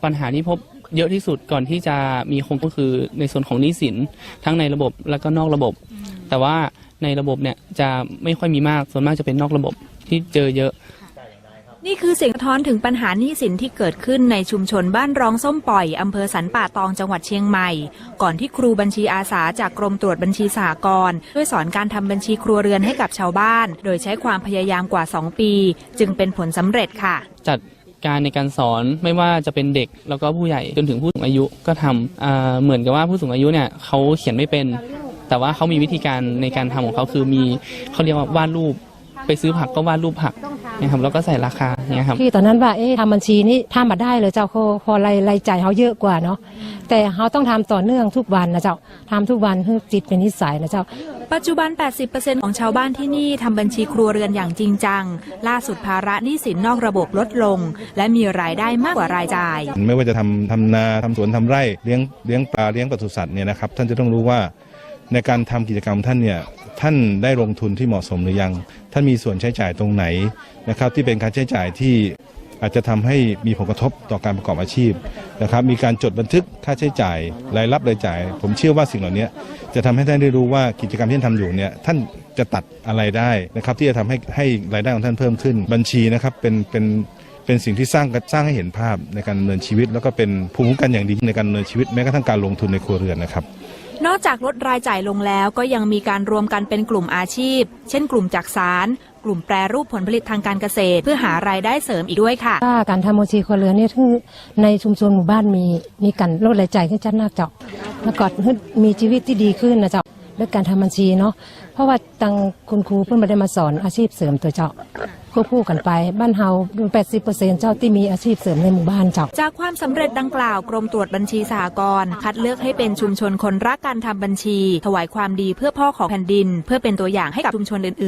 ปัญหาที่พบเยอะที่สุดก่อนที่จะมีโครงก็คือในส่วนของหนี้สินทั้งในระบบและก็นอกระบบ แต่ว่าในระบบเนี่ยจะไม่ค่อยมีมากส่วนมากจะเป็นนอกระบบที่เจอเยอะนี่คือเสียงสะท้อนถึงปัญหาหนี้สินที่เกิดขึ้นในชุมชนบ้านร้องส้มปล่อยอำเภอสันป่าตองจังหวัดเชียงใหม่ก่อนที่ครูบัญชีอาสาจากกรมตรวจบัญชีสหกรณ์ช่วยสอนการทำบัญชีครัวเรือนให้กับชาวบ้านโดยใช้ความพยายามกว่า2 ปีจึงเป็นผลสำเร็จค่ะจัดการในการสอนไม่ว่าจะเป็นเด็กแล้วก็ผู้ใหญ่จนถึงผู้สูงอายุก็ทำเหมือนกับว่าผู้สูงอายุเนี่ยเขาเขียนไม่เป็นแต่ว่าเขามีวิธีการในการทำของเขาคือมีเขาเรียกว่าวาดรูปไปซื้อผักก็วาดรูปผักนะครับแล้วก็ใส่ราคาเนี่ยครับที่ตอนนั้นว่าทำบัญชีนี้ทำมาได้เลยเจ้าพอรายจ่ายเขาเยอะกว่าเนาะแต่เขาต้องทำต่อเนื่องทุกวันนะเจ้าทำทุกวันให้จิตเป็นนิสัยนะเจ้าปัจจุบัน 80% ของชาวบ้านที่นี่ทำบัญชีครัวเรือนอย่างจริงจังล่าสุดภาระหนี้สินนอกระบบลดลงและมีรายได้มากกว่ารายจ่ายไม่ว่าจะทำนาทำสวนทำไร่เลี้ยงปลาเลี้ยงปศุสัตว์เนี่ยนะครับท่านจะต้องรู้ว่าในการทำกิจกรรมท่านเนี่ยท่านได้ลงทุนที่เหมาะสมหรือยังท่านมีส่วนใช้จ่ายตรงไหนนะครับที่เป็นการใช้จ่ายที่อาจจะทำให้มีผลกระทบต่อการประกอบอาชีพนะครับมีการจดบันทึกค่าใช้จ่ายรายรับรายจ่ายผมเชื่อว่าสิ่งเหล่านี้จะทำให้ท่านได้รู้ว่ากิจกรรมที่ท่านทำอยู่เนี่ยท่านจะตัดอะไรได้นะครับที่จะทำให้รายได้ของท่านเพิ่มขึ้นบัญชีนะครับเป็นสิ่งที่สร้างให้เห็นภาพในการดำเนินชีวิตแล้วก็เป็นภูมิคุ้มกันอย่างดีในการดำเนินชีวิตแม้กระทั่งการลงทุนในครัวเรือนนะครับนอกจากลดรายจ่ายลงแล้วก็ยังมีการรวมกันเป็นกลุ่มอาชีพเช่นกลุ่มจักสานกลุ่มแปรรูปผลผลิตทางการเกษตรเพื่อหารายได้เสริมอีกด้วยค่ะการทำบัญชีครัวเรือนนี่คือในชุมชนหมู่บ้านมีการลดรายจ่ายขึ้นชัดมากเจ้าแล้วก็มีชีวิตที่ดีขึ้นนะเจ้าด้วยการทำบัญชีเนาะเพราะว่าตังคุณครูเพิ่งมาได้มาสอนอาชีพเสริมตัวเจ้าควบคู่กันไปบ้านเฮา80%เจ้าที่มีอาชีพเสริมในหมู่บ้านเจ้าจากความสำเร็จดังกล่าวกรมตรวจบัญชีสหกรณ์คัดเลือกให้เป็นชุมชนคนรักการทำบัญชีถวายความดีเพื่อพ่อของแผ่นดินเพื่อเป็นตัวอย่างให้กับชุมชนอื่นๆ